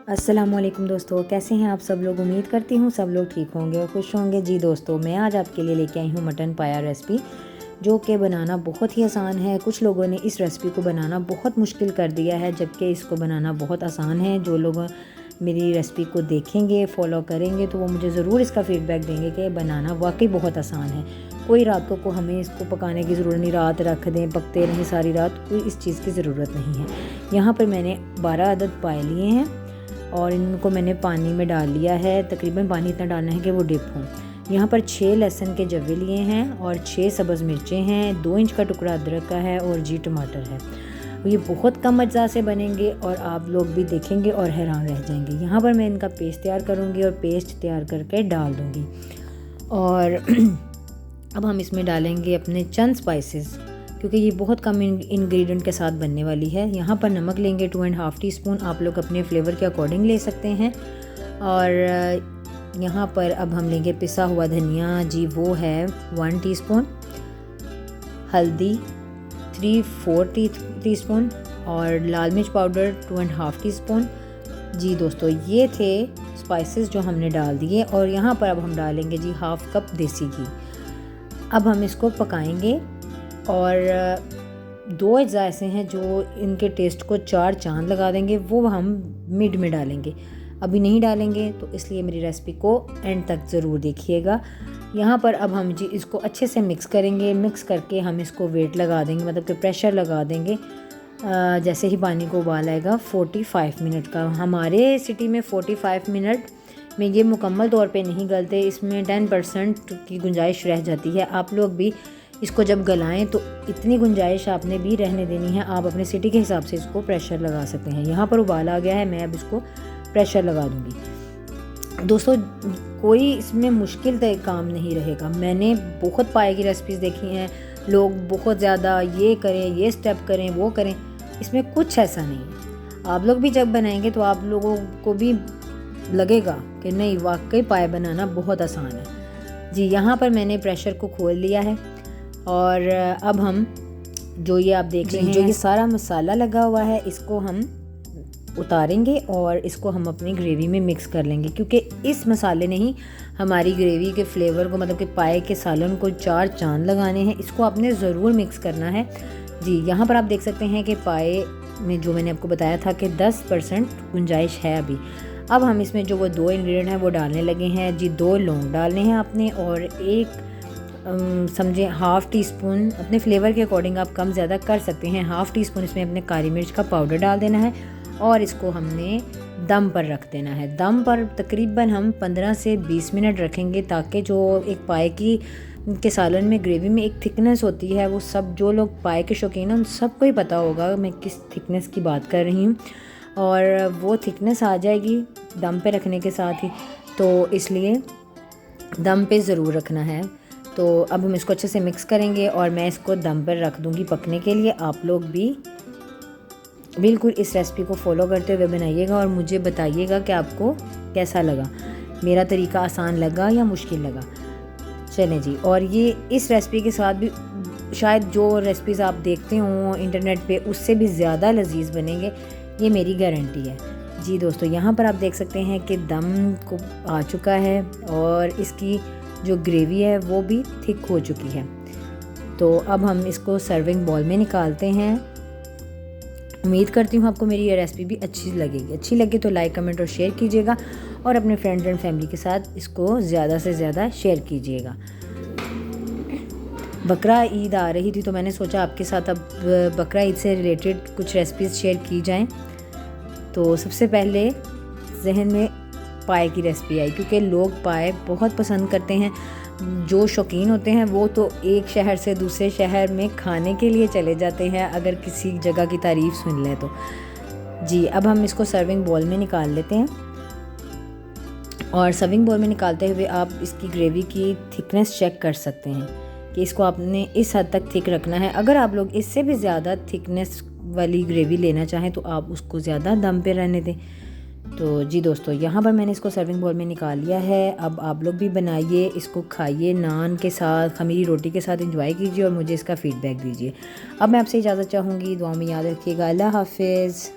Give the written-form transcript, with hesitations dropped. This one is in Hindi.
अस्सलामुअलैकुम दोस्तों, कैसे हैं आप सब लोग। उम्मीद करती हूँ सब लोग ठीक होंगे और खुश होंगे। जी दोस्तों, मैं आज आपके लिए लेके आई हूँ मटन पाया रेसिपी, जो कि बनाना बहुत ही आसान है। कुछ लोगों ने इस रेसिपी को बनाना बहुत मुश्किल कर दिया है, जबकि इसको बनाना बहुत आसान है। जो लोग मेरी रेसिपी को देखेंगे, फॉलो करेंगे, तो वो मुझे ज़रूर इसका फ़ीडबैक देंगे कि बनाना वाकई बहुत आसान है। कोई रातों को हमें इसको पकाने की ज़रूरत नहीं, रात रख दें पकते रहें सारी रात, कोई इस चीज़ की ज़रूरत नहीं है। यहाँ पर मैंने 12 अदद पाए लिए हैं और इनको मैंने पानी में डाल लिया है। तकरीबन पानी इतना डालना है कि वो डिप हों। यहाँ पर 6 लहसुन के जवे लिए हैं और 6 सब्ज़ मिर्चें हैं, 2 इंच का टुकड़ा अदरक का है और जी टमाटर है। ये बहुत कम अज्जा से बनेंगे और आप लोग भी देखेंगे और हैरान रह जाएंगे। यहाँ पर मैं इनका पेस्ट तैयार करूँगी और पेस्ट तैयार करके डाल दूँगी। और अब हम इसमें डालेंगे अपने चंद स्पाइसेस, क्योंकि ये बहुत कम इंग्रेडिएंट के साथ बनने वाली है। यहाँ पर नमक लेंगे 2.5 टीस्पून, आप लोग अपने फ्लेवर के अकॉर्डिंग ले सकते हैं। और यहाँ पर अब हम लेंगे पिसा हुआ धनिया, जी वो है 1 टीस्पून, हल्दी 3/4 टीस्पून और लाल मिर्च पाउडर 2.5 टीस्पून। जी दोस्तों, ये थे स्पाइसेस जो हमने डाल दिए। और यहाँ पर अब हम डालेंगे जी 1/2 कप देसी घी। अब हम इसको पकाएंगे और 2 अज्जा ऐसे हैं जो इनके टेस्ट को 4 चांद लगा देंगे, वो हम मिड में डालेंगे। अभी नहीं डालेंगे, तो इसलिए मेरी रेसिपी को एंड तक ज़रूर देखिएगा। यहाँ पर अब हम जी इसको अच्छे से मिक्स करेंगे। मिक्स करके हम इसको वेट लगा देंगे, मतलब कि प्रेशर लगा देंगे। जैसे ही पानी को उबाल आएगा 45 मिनट का। हमारे सिटी में 45 मिनट में ये मुकम्मल तौर पे नहीं गलते, इसमें 10% की गुंजाइश रह जाती है। आप लोग भी इसको जब गलाएं तो इतनी गुंजाइश आपने भी रहने देनी है। आप अपने सिटी के हिसाब से इसको प्रेशर लगा सकते हैं। यहाँ पर उबाल आ गया है, मैं अब इसको प्रेशर लगा दूँगी। दोस्तों, कोई इसमें मुश्किल काम नहीं रहेगा। मैंने बहुत पाए की रेसिपीज़ देखी हैं, लोग बहुत ज़्यादा ये करें, ये स्टेप करें, वो करें। इसमें कुछ ऐसा नहीं है। आप लोग भी जब बनाएंगे तो आप लोगों को भी लगेगा कि नहीं, वाकई पाए बनाना बहुत आसान है। जी, यहाँ पर मैंने प्रेशर को खोल लिया है और अब हम जो ये आप देख रहे हैं, जो ये सारा मसाला लगा हुआ है, इसको हम उतारेंगे और इसको हम अपनी ग्रेवी में मिक्स कर लेंगे, क्योंकि इस मसाले ने ही हमारी ग्रेवी के फ्लेवर को, मतलब कि पाए के सालन को 4 चांद लगाने हैं। इसको आपने ज़रूर मिक्स करना है। जी, यहाँ पर आप देख सकते हैं कि पाए में जो मैंने आपको बताया था कि 10% गुंजाइश है अभी। अब हम इसमें जो वो 2 इंग्रेडिएंट हैं वो डालने लगे हैं। जी, 2 लौंग डालने हैं आपने और एक समझे 1/2 टीस्पून, अपने फ्लेवर के अकॉर्डिंग आप कम ज़्यादा कर सकते हैं। 1/2 टीस्पून इसमें अपने काली मिर्च का पाउडर डाल देना है और इसको हमने दम पर रख देना है। दम पर तकरीबन हम 15 से 20 मिनट रखेंगे, ताकि जो एक पाए के सालन में ग्रेवी में एक थिकनेस होती है, वो सब जो लोग पाए के शौकीन हैं उन सबको ही पता होगा मैं किस थिकनेस की बात कर रही हूँ। और वो थिकनेस आ जाएगी दम पे रखने के साथ ही, तो इसलिए दम पे ज़रूर रखना है। तो अब हम इसको अच्छे से मिक्स करेंगे और मैं इसको दम पर रख दूँगी पकने के लिए। आप लोग भी बिल्कुल इस रेसिपी को फॉलो करते हुए बनाइएगा और मुझे बताइएगा कि आपको कैसा लगा, मेरा तरीका आसान लगा या मुश्किल लगा। चलें जी, और ये इस रेसिपी के साथ भी शायद जो रेसिपीज़ आप देखते हो इंटरनेट पे, उससे भी ज़्यादा लजीज बनेंगे, ये मेरी गारंटी है। जी दोस्तों, यहाँ पर आप देख सकते हैं कि दम को आ चुका है और इसकी जो ग्रेवी है वो भी थिक हो चुकी है। तो अब हम इसको सर्विंग बॉल में निकालते हैं। उम्मीद करती हूँ आपको मेरी ये रेसिपी भी अच्छी लगेगी। अच्छी लगे तो लाइक, कमेंट और शेयर कीजिएगा और अपने फ्रेंड्स एंड फैमिली के साथ इसको ज़्यादा से ज़्यादा शेयर कीजिएगा। बकरा ईद आ रही थी तो मैंने सोचा आपके साथ अब बकरा ईद से रिलेटेड कुछ रेसिपीज़ शेयर की जाएं। तो सबसे पहले जहन में पाए की रेसिपी आई, क्योंकि लोग पाए बहुत पसंद करते हैं। जो शौकीन होते हैं वो तो एक शहर से दूसरे शहर में खाने के लिए चले जाते हैं, अगर किसी जगह की तारीफ़ सुन लें तो। जी, अब हम इसको सर्विंग बॉल में निकाल लेते हैं और सर्विंग बॉल में निकालते हुए आप इसकी ग्रेवी की थिकनेस चेक कर सकते हैं कि इसको आपने इस हद तक थिक रखना है। अगर आप लोग इससे भी ज़्यादा थिकनेस वाली ग्रेवी लेना चाहें तो आप उसको ज़्यादा दम पे रहने दें। तो जी दोस्तों, यहाँ पर मैंने इसको सर्विंग बॉल में निकाल लिया है। अब आप लोग भी बनाइए, इसको खाइए, नान के साथ, खमीरी रोटी के साथ एंजॉय कीजिए और मुझे इसका फ़ीडबैक दीजिए। अब मैं आपसे इजाज़त चाहूँगी, दुआ में याद रखिएगा। अल्लाह हाफिज़।